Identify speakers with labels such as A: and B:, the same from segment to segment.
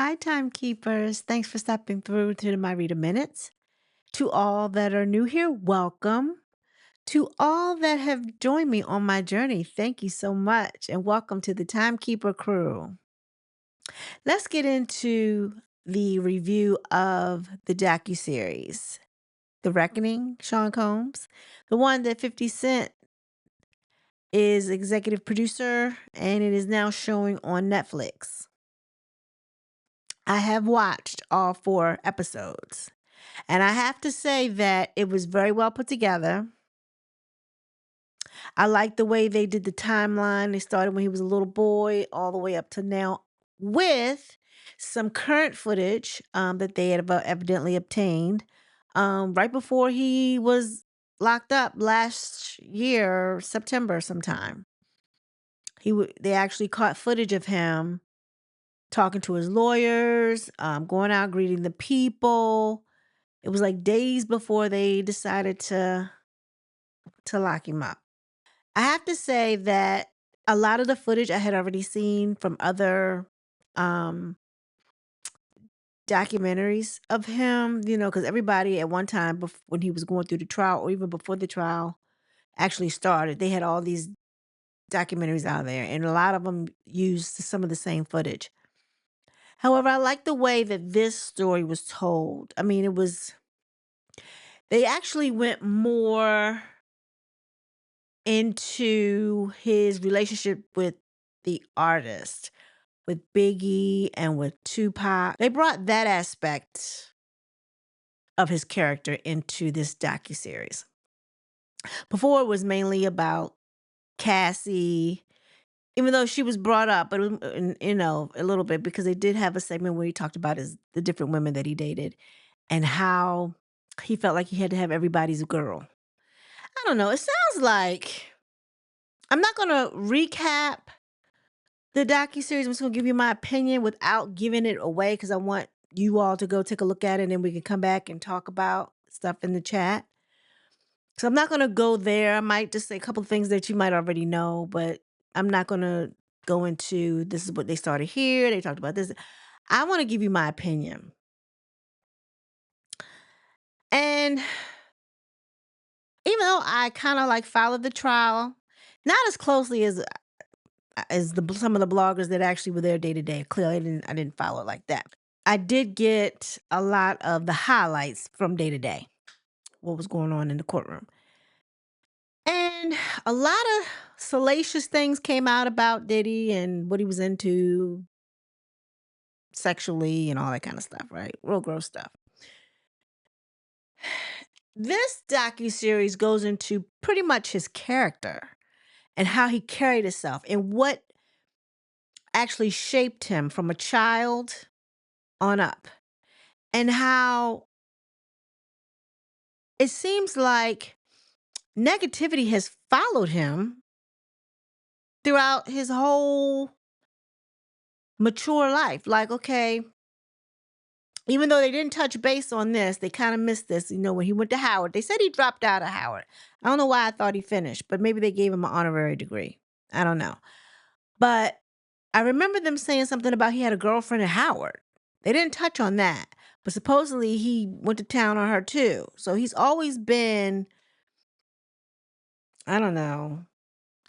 A: Hi, timekeepers. Thanks for stopping through to my Reader Minutes. To all that are new here, welcome. To all that have joined me on my journey, thank you so much and welcome to the Timekeeper crew. Let's get into the review of the docuseries, The Reckoning, Sean Combs, the one that 50 Cent is executive producer and it is now showing on Netflix. I have watched all 4 episodes. And I have to say that it was very well put together. I like the way they did the timeline. They started when he was a little boy all the way up to now with some current footage that they had evidently obtained right before he was locked up last year, September sometime. They actually caught footage of him talking to his lawyers, going out greeting the people. It was like days before they decided to lock him up. I have to say that a lot of the footage I had already seen from other um documentaries of him, because everybody at one time when he was going through the trial or even before the trial actually started, they had all these documentaries out there and a lot of them used some of the same footage. However, I like the way that this story was told. I mean, they actually went more into his relationship with the artist, with Biggie and with Tupac. They brought that aspect of his character into this docuseries. Before it was mainly about Cassie, even though she was brought up, but it was, a little bit because they did have a segment where he talked about the different women that he dated and how he felt like he had to have everybody's girl. I don't know. It sounds like I'm not going to recap the docuseries. I'm just gonna give you my opinion without giving it away because I want you all to go take a look at it and then we can come back and talk about stuff in the chat. So I'm not gonna go there. I might just say a couple of things that you might already know, but I'm not gonna go into this is what they started here. They talked about this. I want to give you my opinion. And even though I kind of like followed the trial, not as closely as some of the bloggers that actually were there day to day. Clearly, I didn't follow it like that. I did get a lot of the highlights from day to day, what was going on in the courtroom. And a lot of salacious things came out about Diddy and what he was into sexually and all that kind of stuff, right? Real gross stuff. This docuseries goes into pretty much his character and how he carried himself and what actually shaped him from a child on up. And how it seems like negativity has followed him throughout his whole mature life. Like, okay, even though they didn't touch base on this, they kind of missed this. When he went to Howard, they said he dropped out of Howard. I don't know why I thought he finished, but maybe they gave him an honorary degree. I don't know. But I remember them saying something about he had a girlfriend at Howard. They didn't touch on that. But supposedly he went to town on her too. So he's always been, I don't know,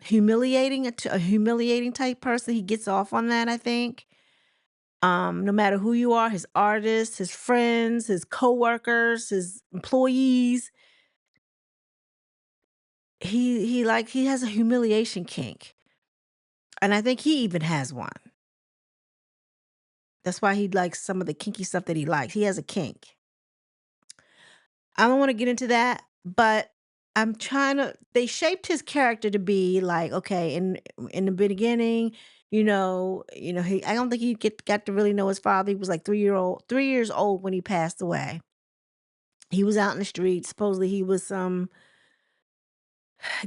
A: a humiliating type person. He gets off on that, I think. No matter who you are, his artists, his friends, his coworkers, his employees, he has a humiliation kink. And I think he even has one. That's why he likes some of the kinky stuff that he likes. He has a kink. I don't want to get into that, but they shaped his character to be like, okay, in the beginning, I don't think got to really know his father. He was like 3 years old when he passed away. He was out in the street. Supposedly he was some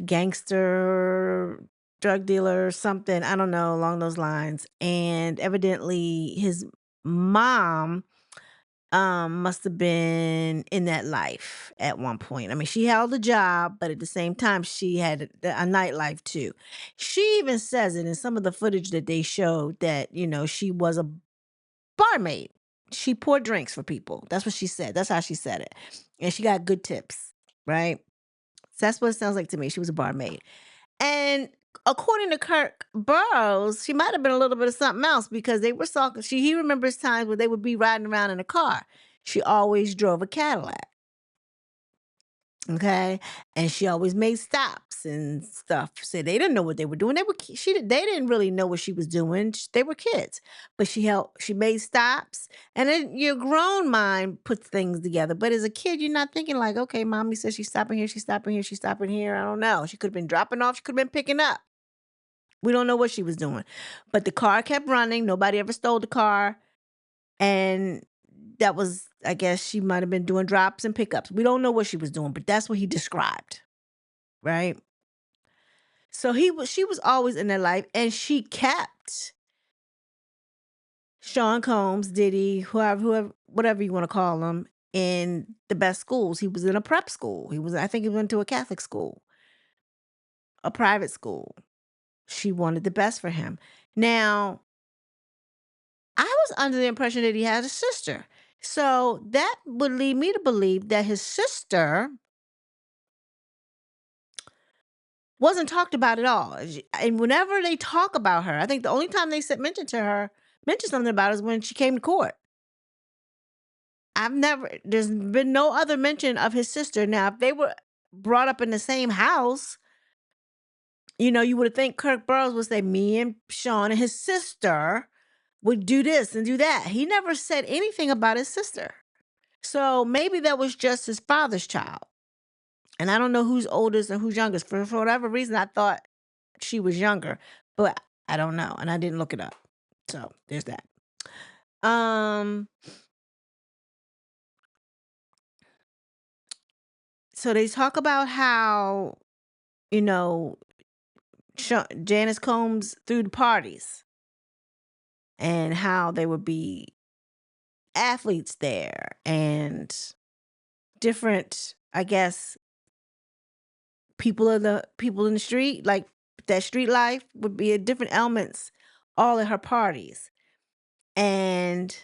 A: gangster, drug dealer, or something. I don't know, along those lines. And evidently his mom must have been in that life at one point. I mean, she held a job, but at the same time, she had a nightlife too. She even says it in some of the footage that they showed that, she was a barmaid. She poured drinks for people. That's what she said. That's how she said it. And she got good tips, right? So that's what it sounds like to me. She was a barmaid. And according to Kirk Burroughs, she might have been a little bit of something else because they were talking. He remembers times when they would be riding around in a car. She always drove a Cadillac. Okay, and she always made stops and stuff. So they didn't know what they were doing. They didn't really know what she was doing. They were kids, but she made stops, and then your grown mind puts things together. But as a kid, you're not thinking like, okay, mommy says she's stopping here, she's stopping here, she's stopping here. I don't know. She could have been dropping off. She could have been picking up. We don't know what she was doing, but the car kept running. Nobody ever stole the car, and that was, I guess she might have been doing drops and pickups. We don't know what she was doing, but that's what he described, right? So she was always in their life, and she kept Sean Combs, Diddy, whoever, whatever you want to call him, in the best schools. He was in a prep school. I think he went to a Catholic school, a private school. She wanted the best for him. Now, I was under the impression that he had a sister. So that would lead me to believe that his sister wasn't talked about at all. And whenever they talk about her, I think the only time they said mentioned something about her is when she came to court. There's been no other mention of his sister. Now, if they were brought up in the same house, you would think Kirk Burroughs would say, me and Sean and his sister would do this and do that. He never said anything about his sister. So maybe that was just his father's child. And I don't know who's oldest and who's youngest. For whatever reason, I thought she was younger, but I don't know. And I didn't look it up. So there's that. So they talk about how, you know, Janice Combs threw the parties and how there would be athletes there and different, I guess, people in the street, like that street life would be at different elements all at her parties. And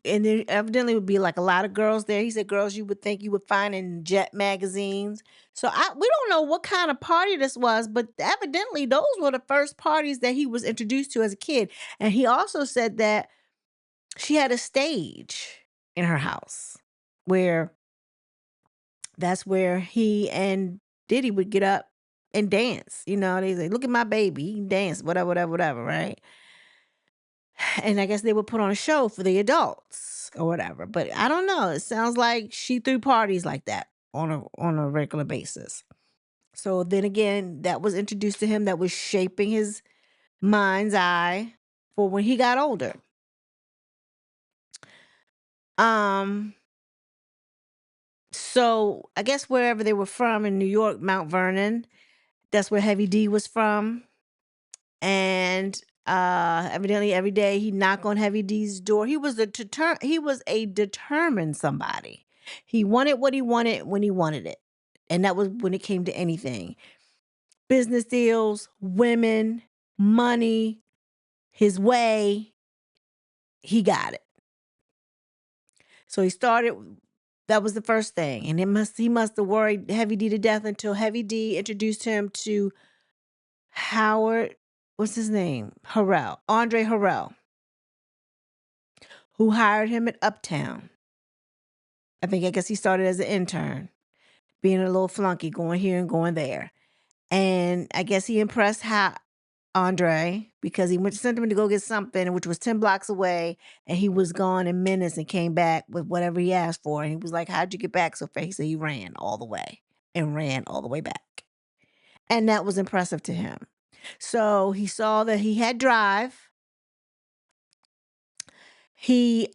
A: there evidently would be like a lot of girls there. He said girls you would think you would find in Jet magazines. So we don't know what kind of party this was, but evidently those were the first parties that he was introduced to as a kid. And he also said that she had a stage in her house where that's where he and Diddy would get up and dance. They say, look at my baby, he can dance, whatever, whatever, whatever, right? And I guess they would put on a show for the adults or whatever. But I don't know. It sounds like she threw parties like that on a regular basis. So then again, that was introduced to him, that was shaping his mind's eye for when he got older. So I guess wherever they were from in New York, Mount Vernon, that's where Heavy D was from. And evidently every day he knocked on Heavy D's door. He was a determined somebody. He wanted what he wanted when he wanted it. And that was when it came to anything. Business deals, women, money, his way, he got it. So that was the first thing. And he must have worried Heavy D to death until Heavy D introduced him to Howard, what's his name? Andre Harrell, who hired him at Uptown. I guess he started as an intern, being a little flunky, going here and going there. And I guess he impressed Andre because he sent him to go get something, which was 10 blocks away, and he was gone in minutes and came back with whatever he asked for. And he was like, how'd you get back so fast? He said he ran all the way back. And that was impressive to him. So he saw that he had drive. He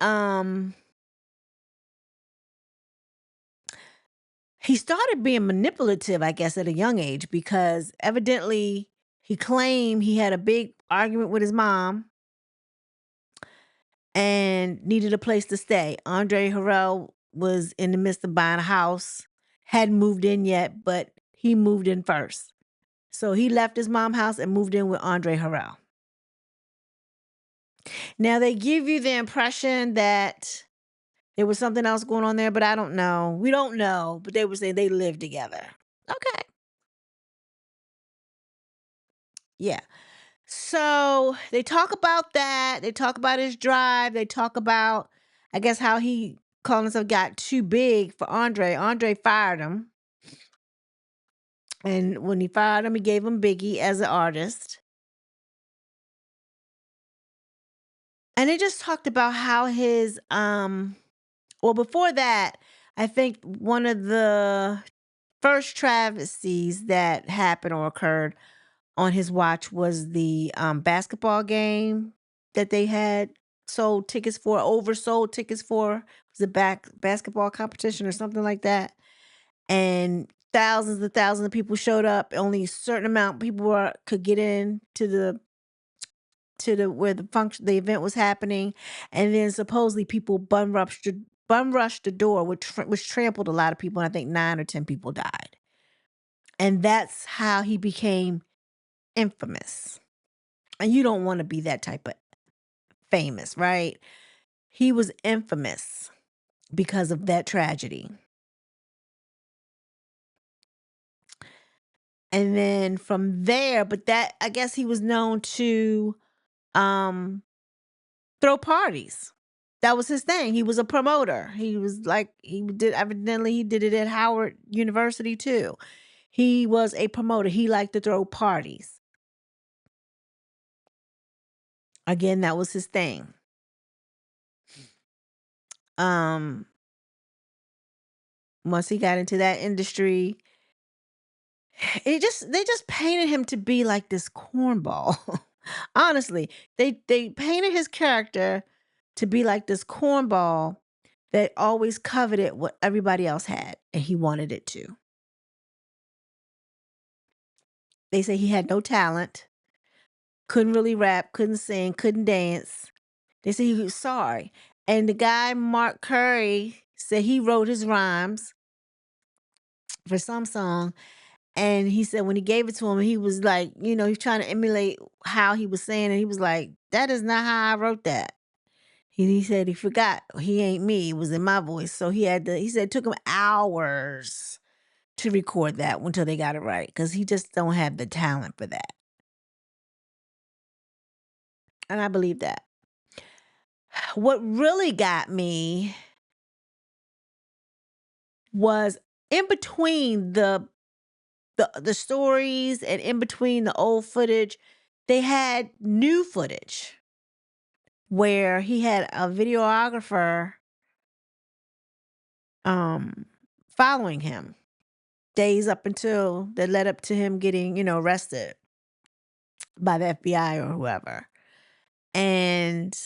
A: started being manipulative, I guess, at a young age because evidently he claimed he had a big argument with his mom and needed a place to stay. Andre Harrell was in the midst of buying a house, hadn't moved in yet, but he moved in first. So he left his mom's house and moved in with Andre Harrell. Now they give you the impression that there was something else going on there, but I don't know. We don't know, but they were saying they lived together. Okay. Yeah. So they talk about that. They talk about his drive. They talk about, I guess, how he called himself got too big for Andre. Andre fired him. And when he fired him, he gave him Biggie as an artist. And they just talked about how his well, before that, I think one of the first travesties that happened or occurred on his watch was the basketball game that they had sold tickets for, oversold tickets for. It was a basketball competition or something like that. And thousands of people showed up. Only a certain amount of people could get in to the where the event was happening, and then supposedly people bum rushed the door, which trampled a lot of people, and I think 9 or 10 people died. And that's how he became infamous. And you don't want to be that type of famous, right? He was infamous because of that tragedy. And then from there, but that I guess he was known to um throw parties. That was his thing. He was a promoter. He was like he did it at Howard University too. He was a promoter. He liked to throw parties. Again, that was his thing. Um Once he got into that industry, they just painted him to be like this cornball. Honestly, they painted his character to be like this cornball that always coveted what everybody else had and he wanted it too. They say he had no talent, couldn't really rap, couldn't sing, couldn't dance. They say he was sorry. And the guy Mark Curry said he wrote his rhymes for some song. And he said when he gave it to him, he was like, he's trying to emulate how he was saying, and he was like, "That is not how I wrote that." He said he forgot he ain't me. It was in my voice. So he said it took him hours to record that until they got it right because he just don't have the talent for that. And I believe that. What really got me was in between the stories and in between the old footage, they had new footage where he had a videographer um following him days up until that led up to him getting, arrested by the FBI or whoever. And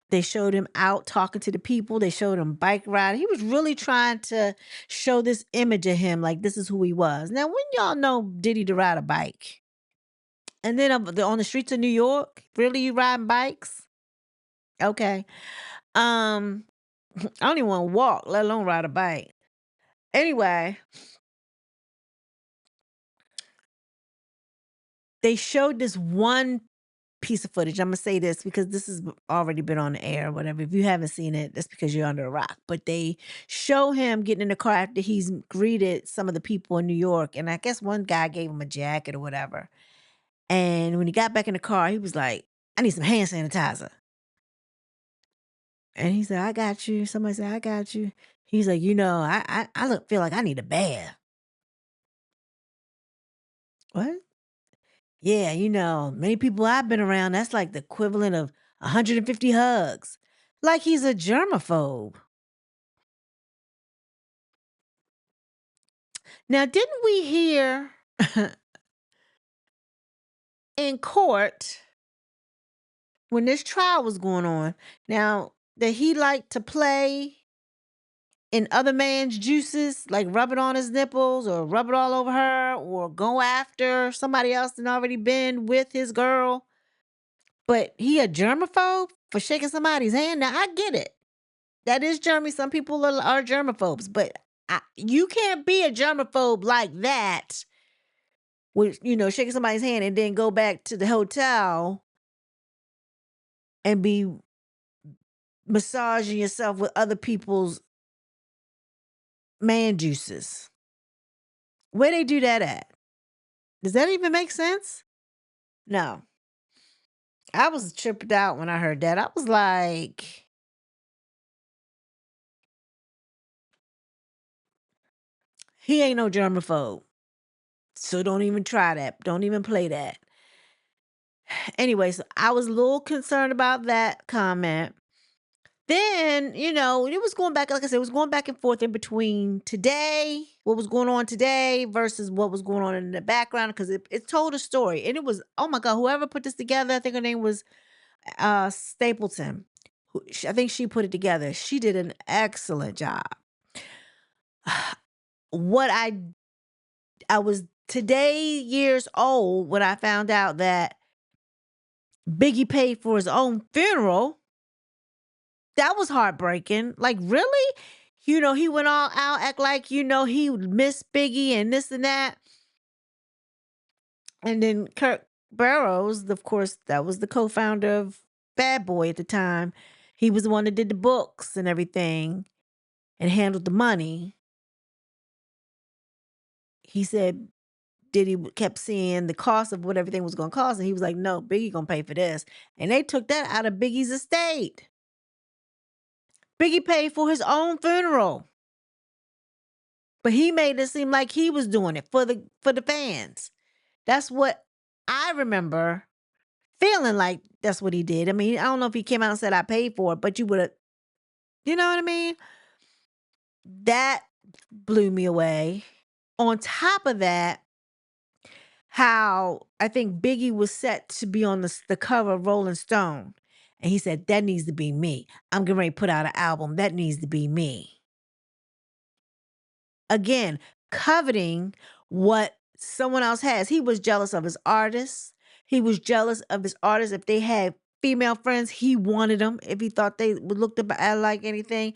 A: they showed him out talking to the people. They showed him bike riding. He was really trying to show this image of him, like this is who he was. Now, when y'all know Diddy to ride a bike, and then on the streets of New York, really, you riding bikes? Okay. Um, I don't even want to walk, let alone ride a bike. Anyway, they showed this one piece of footage. I'm gonna say this because this has already been on the air or whatever. If you haven't seen it, that's because you're under a rock. But they show him getting in the car after he's greeted some of the people in New York. And I guess one guy gave him a jacket or whatever. And when he got back in the car, he was like, "I need some hand sanitizer." And he said, "I got you." Somebody said, "I got you." He's like, feel like I need a bath. What? Yeah, many people I've been around, that's like the equivalent of 150 hugs. Like he's a germaphobe. Now, didn't we hear in court when this trial was going on now that he liked to play in other man's juices, like rub it on his nipples or rub it all over her or go after somebody else that already been with his girl? But he a germaphobe for shaking somebody's hand? Now, I get it. That is germy. Some people are germaphobes, but you can't be a germaphobe like that with, shaking somebody's hand and then go back to the hotel and be massaging yourself with other people's man juices. Where they do that at? Does that even make sense? No. I was tripped out when I heard that. I was like, he ain't no germaphobe. So don't even try that. Don't even play that. Anyway, so I was a little concerned about that comment. Then, it was going back, like I said, it was going back and forth in between today, what was going on today versus what was going on in the background, because it told a story. And it was, oh my God, whoever put this together, I think her name was Stapleton. I think she put it together. She did an excellent job. What I was today years old when I found out that Biggie paid for his own funeral. That was heartbreaking. Like, really? He went all out, act like, he would miss Biggie and this and that. And then Kirk Burroughs, of course, that was the co-founder of Bad Boy at the time. He was the one that did the books and everything and handled the money. He said Diddy kept seeing the cost of what everything was going to cost. And he was like, no, Biggie going to pay for this. And they took that out of Biggie's estate. Biggie paid for his own funeral. But he made it seem like he was doing it for the fans. That's what I remember feeling like that's what he did. I mean, I don't know if he came out and said I paid for it, but you would have, you know what I mean? That blew me away. On top of that, how I think Biggie was set to be on the cover of Rolling Stone. And he said, that needs to be me. I'm getting ready to put out an album. That needs to be me. Again, coveting what someone else has. He was jealous of his artists. He was jealous of his artists. If they had female friends, he wanted them. If he thought they would look like anything.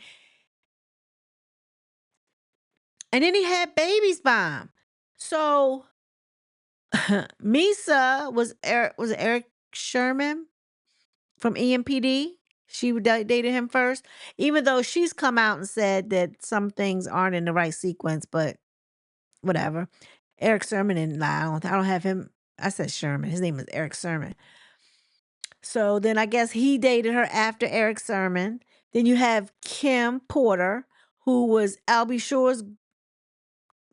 A: And then he had babies by him. So Misa was Eric Sherman from EMPD. She dated him first, even though she's come out and said that some things aren't in the right sequence, but whatever. Eric Sermon, and I don't have him. I said Sherman. His name is Eric Sermon. So then I guess he dated her after Eric Sermon. Then you have Kim Porter, who was Albie Shore's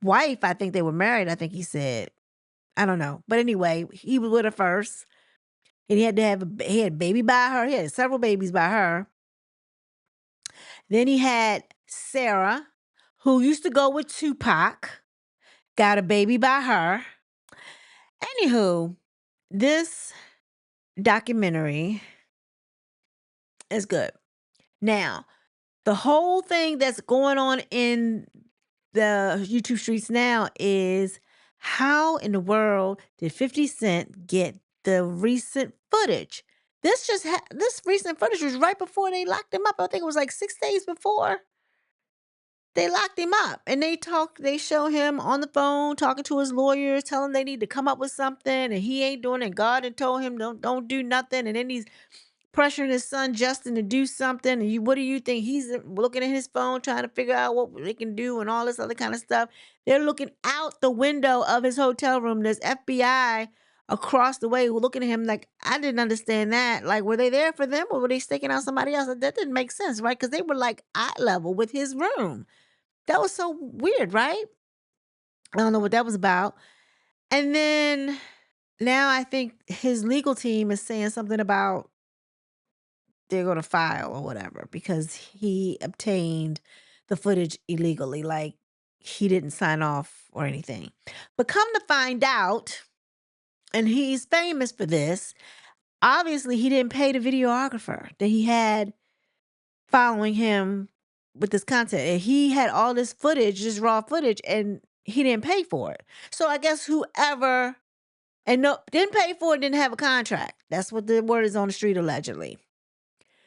A: wife. I think they were married. I think he said. I don't know. But anyway, he was with her first. And he had a baby by her. He had several babies by her. Then he had Sarah, who used to go with Tupac. Got a baby by her. Anywho, this documentary is good. Now, the whole thing that's going on in the YouTube streets now is how in the world did 50 Cent get the recent footage? This recent footage was right before they locked him up. I think it was like 6 days before they locked him up. And they show him on the phone talking to his lawyers, telling they need to come up with something, and he ain't doing it. God had told him don't do nothing. And then he's pressuring his son Justin to do something. And what do you think? He's looking at his phone trying to figure out what they can do and all this other kind of stuff. They're looking out the window of his hotel room. There's FBI across the way looking at him like, I didn't understand that. Like, were they there for them or were they staking out somebody else? That didn't make sense, right? Because they were like eye level with his room. That was so weird, right? I don't know what that was about. And then now I think his legal team is saying something about they're going to file or whatever because he obtained the footage illegally. Like he didn't sign off or anything. But come to find out, and he's famous for this, obviously he didn't pay the videographer that he had following him with this content. And he had all this footage, this raw footage, and he didn't pay for it. So I guess whoever didn't pay for it didn't have a contract. That's what the word is on the street allegedly.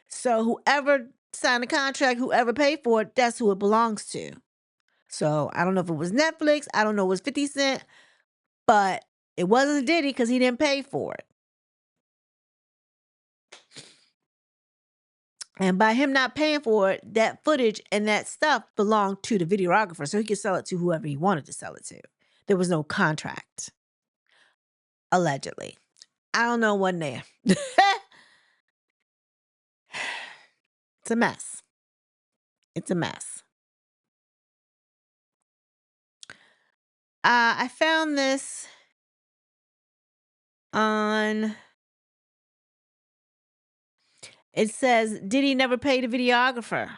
A: So whoever signed the contract, whoever paid for it, that's who it belongs to. So I don't know if it was Netflix. I don't know if it was 50 Cent, but it wasn't Diddy because he didn't pay for it. And by him not paying for it, that footage and that stuff belonged to the videographer, so he could sell it to whoever he wanted to sell it to. There was no contract, allegedly. I don't know one there. It's a mess. It's a mess. I found this on. It says, did he never pay the videographer?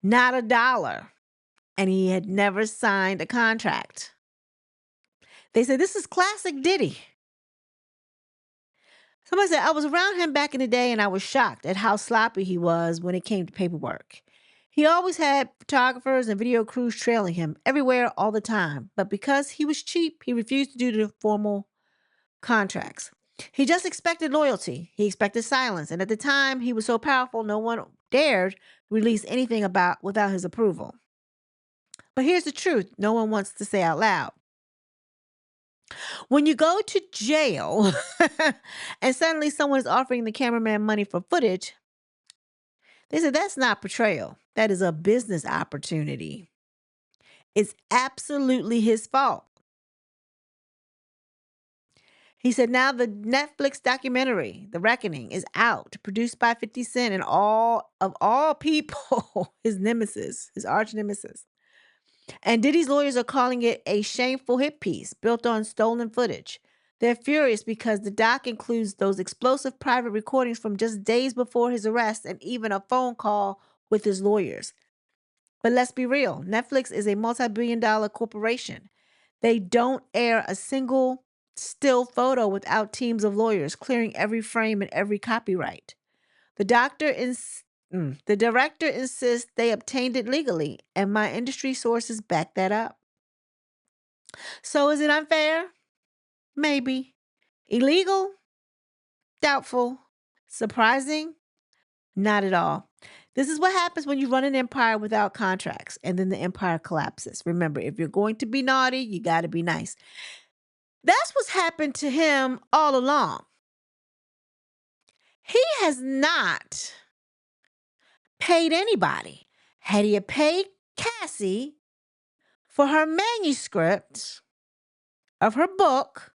A: Not a dollar. And he had never signed a contract. They said, this is classic Diddy. Somebody said, I was around him back in the day and I was shocked at how sloppy he was when it came to paperwork. He always had photographers and video crews trailing him everywhere all the time. But because he was cheap, he refused to do the formal contracts. He just expected loyalty. He expected silence. And at the time, he was so powerful, no one dared release anything about without his approval. But here's the truth no one wants to say out loud. When you go to jail and suddenly someone is offering the cameraman money for footage, they said that's not portrayal. That is a business opportunity. It's absolutely his fault. He said now the Netflix documentary, The Reckoning, is out, produced by 50 Cent and all people, his nemesis, his arch nemesis. And Diddy's lawyers are calling it a shameful hit piece built on stolen footage. They're furious because the doc includes those explosive private recordings from just days before his arrest and even a phone call with his lawyers. But let's be real, Netflix is a multi-billion-dollar corporation. They don't air a single still photo without teams of lawyers clearing every frame and every copyright. The director insists they obtained it legally, and my industry sources back that up. So is it unfair? Maybe. Illegal? Doubtful. Surprising? Not at all. This is what happens when you run an empire without contracts, and then the empire collapses. Remember, if you're going to be naughty, you got to be nice. That's what's happened to him all along. He has not paid anybody. Had he paid Cassie for her manuscript of her book,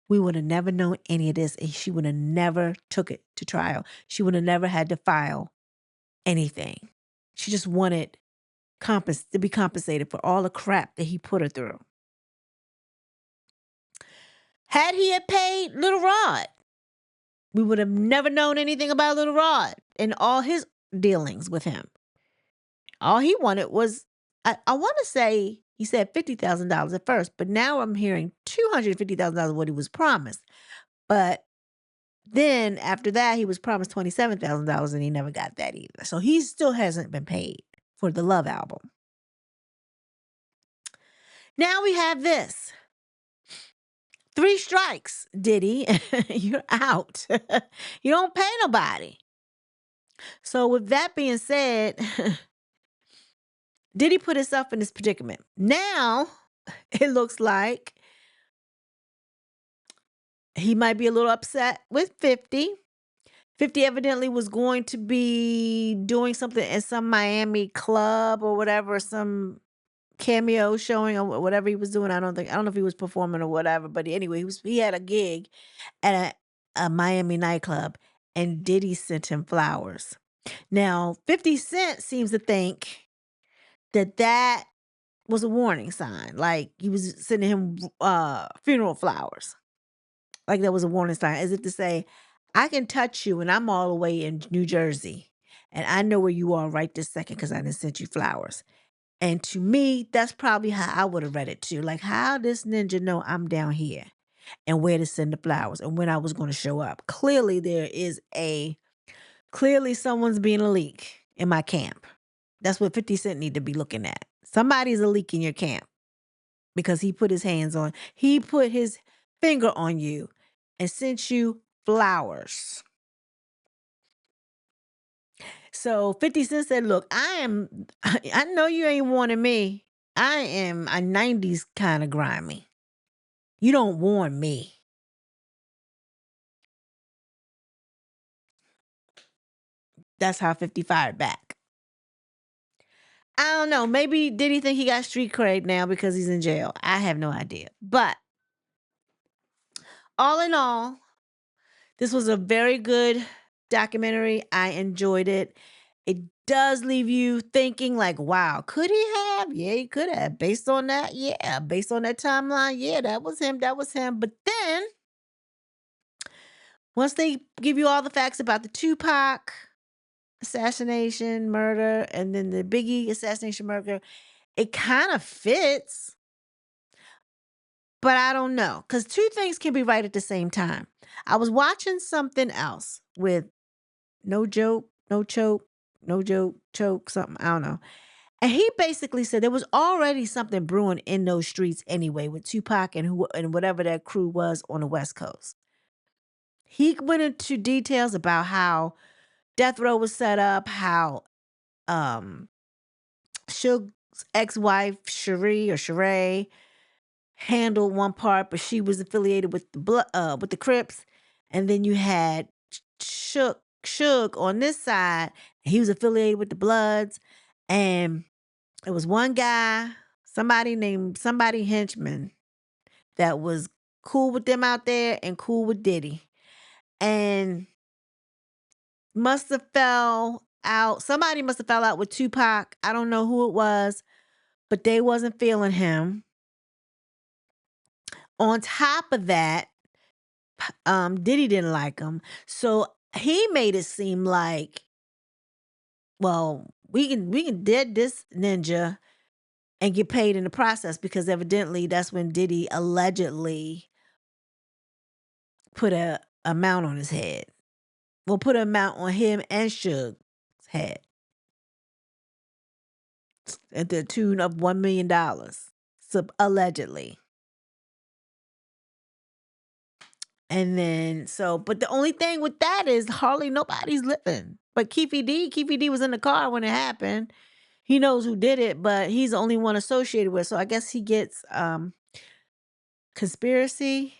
A: we would have never known any of this, and she would have never took it to trial. She would have never had to file anything. She just wanted to be compensated for all the crap that he put her through. Had he had paid Little Rod, we would have never known anything about Little Rod and all his dealings with him. All he wanted was, I want to say he said $50,000 at first, but now I'm hearing $250,000 what he was promised. But then after that, he was promised $27,000 and he never got that either. So he still hasn't been paid for the Love album. Now we have this. 3 strikes, Diddy. You're out. You don't pay nobody. So with that being said, Diddy put himself in this predicament. Now it looks like he might be a little upset with 50. 50 evidently was going to be doing something at some Miami club or whatever, some cameo showing or whatever he was doing. I don't know if he was performing or whatever, but anyway, he had a gig at a Miami nightclub, and Diddy sent him flowers. Now, 50 Cent seems to think that was a warning sign, like he was sending him funeral flowers. Like that was a warning sign, as if to say, I can touch you and I'm all the way in New Jersey. And I know where you are right this second because I done sent you flowers. And to me, that's probably how I would have read it too. Like, how this ninja know I'm down here and where to send the flowers and when I was going to show up. Clearly, clearly someone's being a leak in my camp. That's what 50 Cent need to be looking at. Somebody's a leak in your camp because he put his finger on you and sent you flowers. So 50 Cent said, look, I know you ain't wanting me. I am a 90s kind of grimy. You don't want me. that's how 50 fired back. I don't know. Maybe did he think he got street cred now because he's in jail? I have no idea. But all in all, this was a very good documentary. I enjoyed it. It does leave you thinking like, wow, could he have? Yeah, he could have. Based on that, yeah. Based on that timeline, yeah, that was him. That was him. But then once they give you all the facts about the Tupac assassination, murder, and then the Biggie assassination, murder, it kind of fits. But I don't know, because two things can be right at the same time. I was watching something else with No Joke, No Choke, No Joke, Choke, something, I don't know. And he basically said there was already something brewing in those streets anyway with Tupac and whatever that crew was on the West Coast. He went into details about how Death Row was set up, how um Suge's ex-wife Sheree handled one part, but she was affiliated with the Crips, and then you had Suge on this side. He was affiliated with the Bloods, and it was one guy, somebody henchman, that was cool with them out there and cool with Diddy, and must have fell out. Somebody must have fell out with Tupac. I don't know who it was, but they wasn't feeling him. On top of that, Diddy didn't like him. So he made it seem like, well, we can dead this ninja and get paid in the process, because evidently that's when Diddy allegedly put a amount on his head. Well, put an amount on him and Suge's head at the tune of $1 million. So allegedly. And then but the only thing with that is hardly nobody's living. But Keefy D was in the car when it happened. He knows who did it, but he's the only one associated with. So I guess he gets conspiracy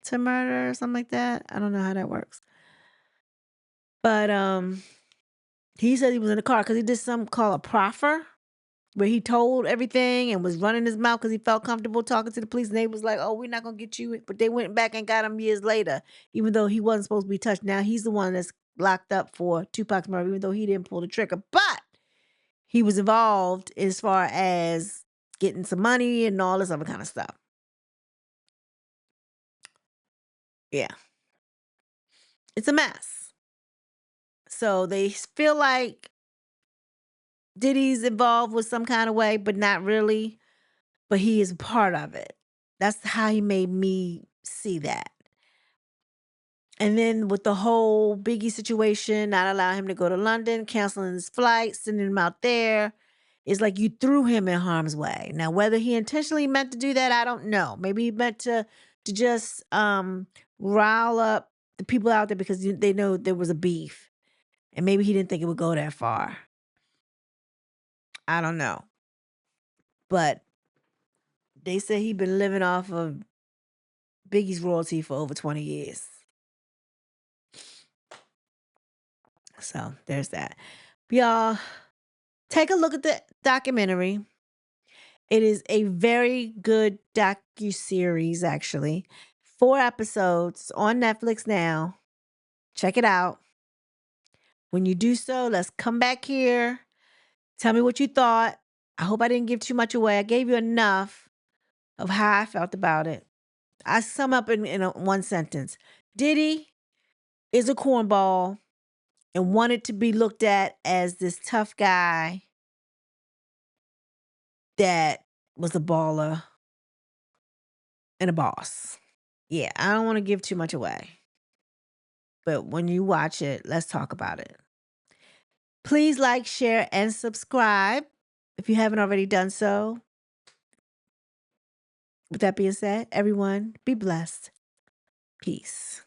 A: to murder or something like that. I don't know how that works. But he said he was in the car because he did something called a proffer, where he told everything and was running his mouth because he felt comfortable talking to the police. And they was like, oh, we're not going to get you. But they went back and got him years later, even though he wasn't supposed to be touched. Now he's the one that's locked up for Tupac's murder, even though he didn't pull the trigger. But he was involved as far as getting some money and all this other kind of stuff. Yeah. It's a mess. So they feel like Diddy's involved with some kind of way, but not really. But he is part of it. That's how he made me see that. And then with the whole Biggie situation, not allowing him to go to London, canceling his flight, sending him out there, it's like you threw him in harm's way. Now, whether he intentionally meant to do that, I don't know. Maybe he meant to just rile up the people out there because they know there was a beef. And maybe he didn't think it would go that far. I don't know. But they say he'd been living off of Biggie's royalty for over 20 years. So there's that. Y'all, take a look at the documentary. It is a very good docuseries, actually. 4 episodes on Netflix now. Check it out. When you do so, let's come back here. Tell me what you thought. I hope I didn't give too much away. I gave you enough of how I felt about it. I sum up in one sentence. Diddy is a cornball and wanted to be looked at as this tough guy that was a baller and a boss. Yeah, I don't want to give too much away. But when you watch it, let's talk about it. Please like, share, and subscribe if you haven't already done so. With that being said, everyone, be blessed. Peace.